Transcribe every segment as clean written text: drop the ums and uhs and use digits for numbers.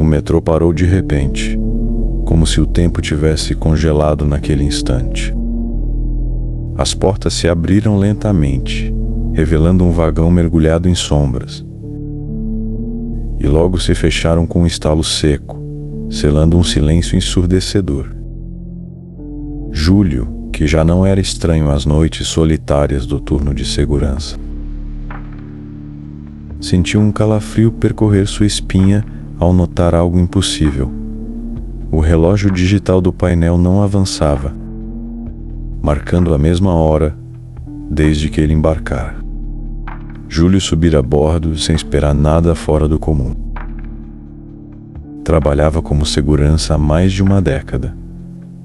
metrô parou de repente, como se o tempo tivesse congelado naquele instante. As portas se abriram lentamente, revelando um vagão mergulhado em sombras. E logo se fecharam com um estalo seco, selando um silêncio ensurdecedor. Júlio, que já não era estranho às noites solitárias do turno de segurança, sentiu um calafrio percorrer sua espinha ao notar algo impossível. O relógio digital do painel não avançava, marcando a mesma hora desde que ele embarcara. Júlio subira a bordo sem esperar nada fora do comum. Trabalhava como segurança há mais de uma década,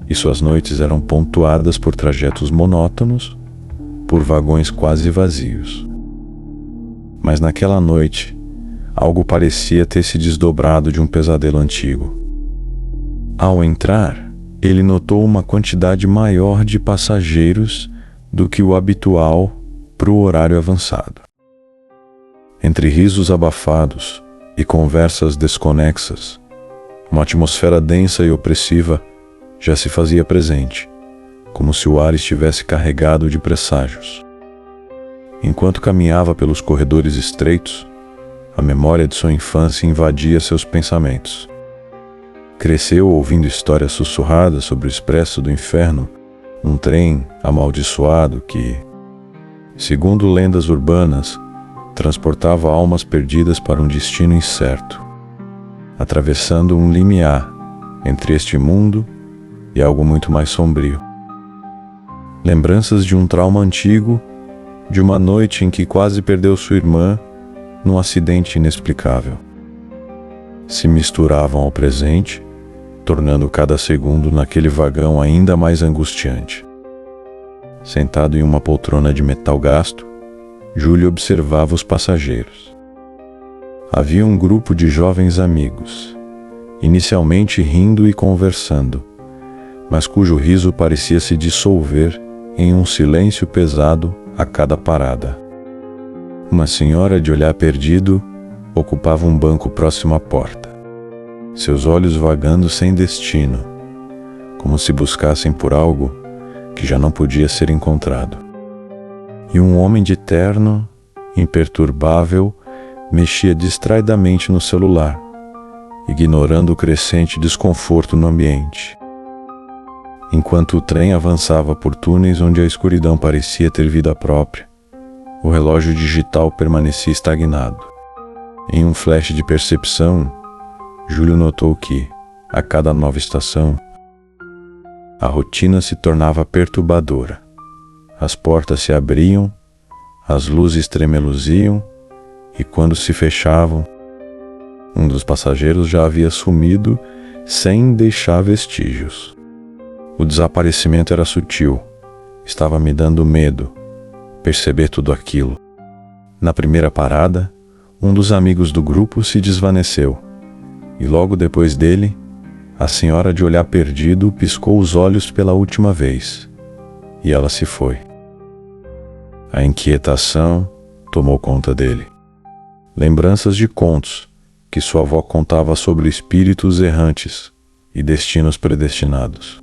e suas noites eram pontuadas por trajetos monótonos, por vagões quase vazios. Mas naquela noite, algo parecia ter se desdobrado de um pesadelo antigo. Ao entrar, ele notou uma quantidade maior de passageiros do que o habitual para o horário avançado. Entre risos abafados e conversas desconexas, uma atmosfera densa e opressiva já se fazia presente, como se o ar estivesse carregado de presságios. Enquanto caminhava pelos corredores estreitos, a memória de sua infância invadia seus pensamentos. Cresceu ouvindo histórias sussurradas sobre o expresso do inferno, um trem amaldiçoado que, segundo lendas urbanas, transportava almas perdidas para um destino incerto, atravessando um limiar entre este mundo e algo muito mais sombrio. Lembranças de um trauma antigo, de uma noite em que quase perdeu sua irmã num acidente inexplicável, se misturavam ao presente, tornando cada segundo naquele vagão ainda mais angustiante. Sentado em uma poltrona de metal gasto, Júlio observava os passageiros. Havia um grupo de jovens amigos, inicialmente rindo e conversando, mas cujo riso parecia se dissolver em um silêncio pesado a cada parada. Uma senhora de olhar perdido ocupava um banco próximo à porta, seus olhos vagando sem destino, como se buscassem por algo que já não podia ser encontrado. E um homem de terno, imperturbável, mexia distraidamente no celular, ignorando o crescente desconforto no ambiente. Enquanto o trem avançava por túneis onde a escuridão parecia ter vida própria, o relógio digital permanecia estagnado. Em um flash de percepção, Júlio notou que, a cada nova estação, a rotina se tornava perturbadora. As portas se abriam, as luzes tremeluziam, e quando se fechavam, um dos passageiros já havia sumido sem deixar vestígios. O desaparecimento era sutil. Estava me dando medo perceber tudo aquilo. Na primeira parada, um dos amigos do grupo se desvaneceu, e logo depois dele, a senhora de olhar perdido piscou os olhos pela última vez, e ela se foi. A inquietação tomou conta dele. Lembranças de contos que sua avó contava sobre espíritos errantes e destinos predestinados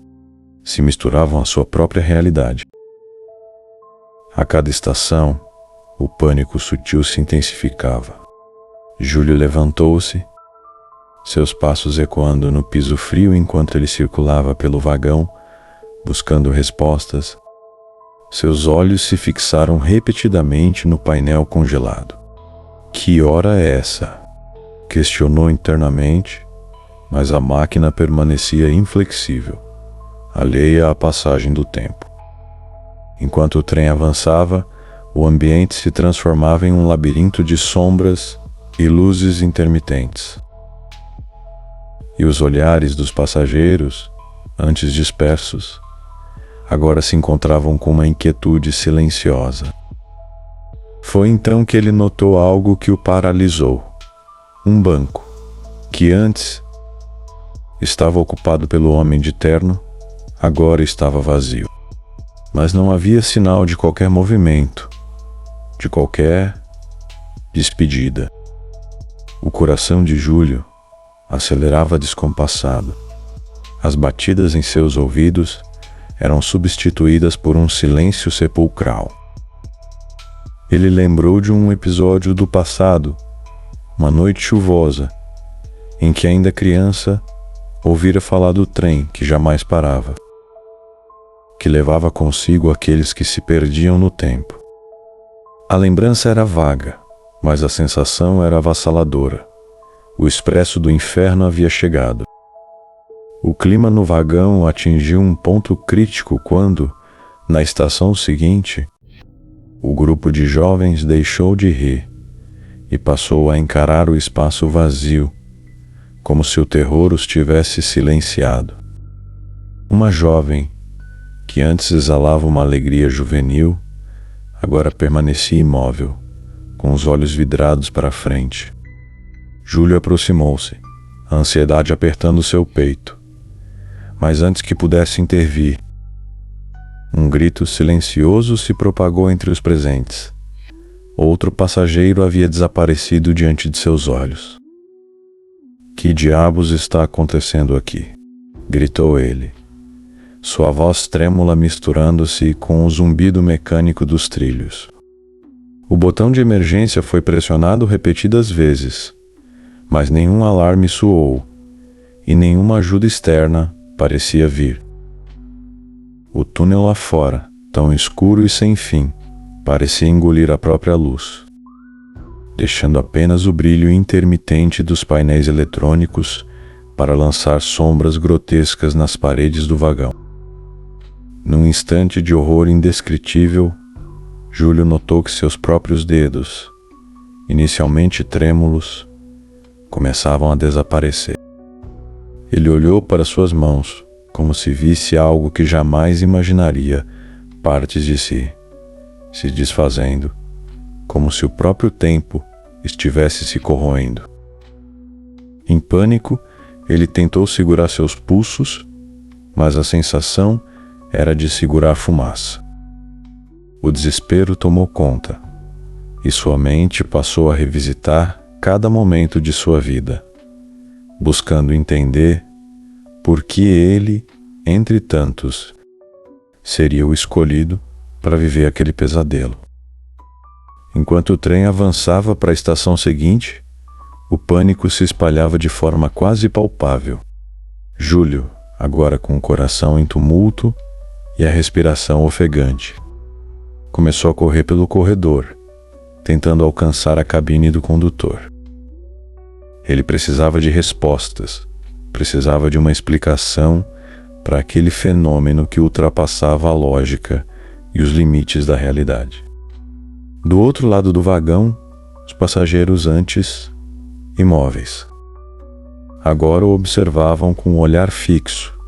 se misturavam à sua própria realidade. A cada estação, o pânico sutil se intensificava. Júlio levantou-se, seus passos ecoando no piso frio enquanto ele circulava pelo vagão, buscando respostas. Seus olhos se fixaram repetidamente no painel congelado. Que hora é essa? Questionou internamente, mas a máquina permanecia inflexível, alheia à passagem do tempo. Enquanto o trem avançava, o ambiente se transformava em um labirinto de sombras e luzes intermitentes. E os olhares dos passageiros, antes dispersos, agora se encontravam com uma inquietude silenciosa. Foi então que ele notou algo que o paralisou. Um banco, que antes estava ocupado pelo homem de terno, agora estava vazio. Mas não havia sinal de qualquer movimento, de qualquer despedida. O coração de Júlio acelerava descompassado. As batidas em seus ouvidos eram substituídas por um silêncio sepulcral. Ele lembrou de um episódio do passado, uma noite chuvosa, em que ainda criança ouvira falar do trem que jamais parava, que levava consigo aqueles que se perdiam no tempo. A lembrança era vaga, mas a sensação era avassaladora. O expresso do inferno havia chegado. O clima no vagão atingiu um ponto crítico quando, na estação seguinte, o grupo de jovens deixou de rir e passou a encarar o espaço vazio, como se o terror os tivesse silenciado. Uma jovem, que antes exalava uma alegria juvenil, agora permanecia imóvel, com os olhos vidrados para a frente. Júlio aproximou-se, a ansiedade apertando seu peito. Mas antes que pudesse intervir, um grito silencioso se propagou entre os presentes. Outro passageiro havia desaparecido diante de seus olhos. "Que diabos está acontecendo aqui?" gritou ele, sua voz trêmula misturando-se com o zumbido mecânico dos trilhos. O botão de emergência foi pressionado repetidas vezes, mas nenhum alarme soou e nenhuma ajuda externa parecia vir. O túnel lá fora, tão escuro e sem fim, parecia engolir a própria luz, deixando apenas o brilho intermitente dos painéis eletrônicos para lançar sombras grotescas nas paredes do vagão. Num instante de horror indescritível, Júlio notou que seus próprios dedos, inicialmente trêmulos, começavam a desaparecer. Ele olhou para suas mãos, como se visse algo que jamais imaginaria, partes de si, se desfazendo, como se o próprio tempo estivesse se corroendo. Em pânico, ele tentou segurar seus pulsos, mas a sensação era de segurar fumaça. O desespero tomou conta, e sua mente passou a revisitar cada momento de sua vida, buscando entender por que ele, entre tantos, seria o escolhido para viver aquele pesadelo. Enquanto o trem avançava para a estação seguinte, o pânico se espalhava de forma quase palpável. Júlio, agora com o coração em tumulto e a respiração ofegante, começou a correr pelo corredor, tentando alcançar a cabine do condutor. Ele precisava de respostas, precisava de uma explicação para aquele fenômeno que ultrapassava a lógica e os limites da realidade. Do outro lado do vagão, os passageiros antes imóveis, agora o observavam com um olhar fixo,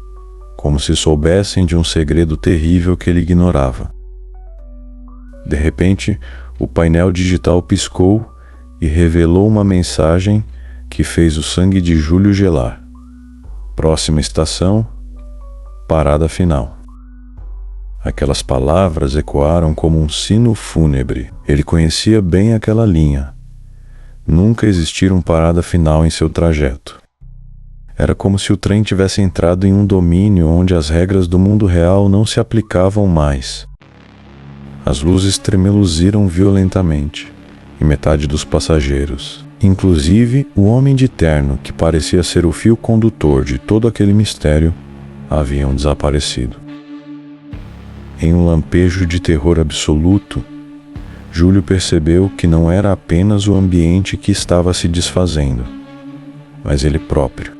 como se soubessem de um segredo terrível que ele ignorava. De repente, o painel digital piscou e revelou uma mensagem que fez o sangue de Júlio gelar. Próxima estação, parada final. Aquelas palavras ecoaram como um sino fúnebre. Ele conhecia bem aquela linha. Nunca existira parada final em seu trajeto. Era como se o trem tivesse entrado em um domínio onde as regras do mundo real não se aplicavam mais. As luzes tremeluziram violentamente, e metade dos passageiros, inclusive o homem de terno que parecia ser o fio condutor de todo aquele mistério, haviam desaparecido. Em um lampejo de terror absoluto, Júlio percebeu que não era apenas o ambiente que estava se desfazendo, mas ele próprio.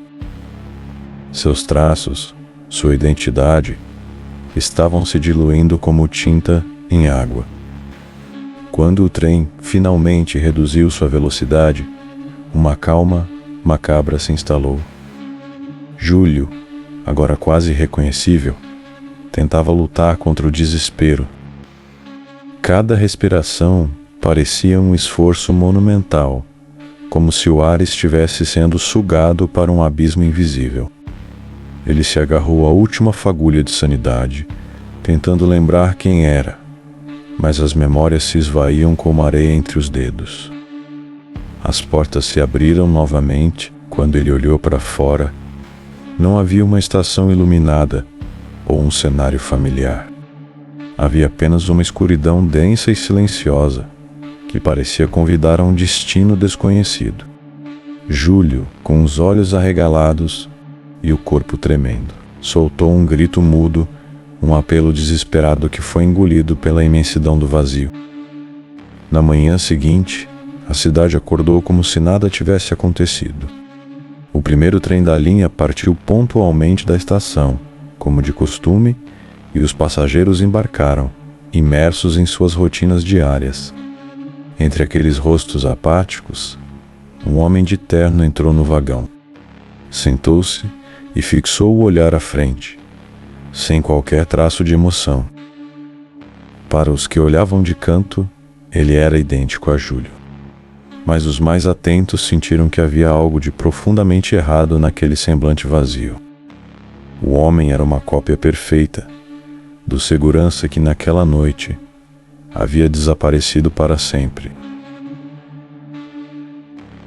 Seus traços, sua identidade, estavam se diluindo como tinta em água. Quando o trem finalmente reduziu sua velocidade, uma calma macabra se instalou. Júlio, agora quase irreconhecível, tentava lutar contra o desespero. Cada respiração parecia um esforço monumental, como se o ar estivesse sendo sugado para um abismo invisível. Ele se agarrou à última fagulha de sanidade, tentando lembrar quem era, mas as memórias se esvaíam como areia entre os dedos. As portas se abriram novamente Quando ele olhou para fora, não havia uma estação iluminada ou um cenário familiar. Havia apenas uma escuridão densa e silenciosa, que parecia convidar a um destino desconhecido. Júlio, com os olhos arregalados e o corpo tremendo, soltou um grito mudo, um apelo desesperado que foi engolido pela imensidão do vazio. Na manhã seguinte, a cidade acordou como se nada tivesse acontecido. O primeiro trem da linha partiu pontualmente da estação, como de costume, e os passageiros embarcaram, imersos em suas rotinas diárias. Entre aqueles rostos apáticos, um homem de terno entrou no vagão. Sentou-se e fixou o olhar à frente, sem qualquer traço de emoção. Para os que olhavam de canto, ele era idêntico a Júlio. Mas os mais atentos sentiram que havia algo de profundamente errado naquele semblante vazio. O homem era uma cópia perfeita do segurança que naquela noite havia desaparecido para sempre.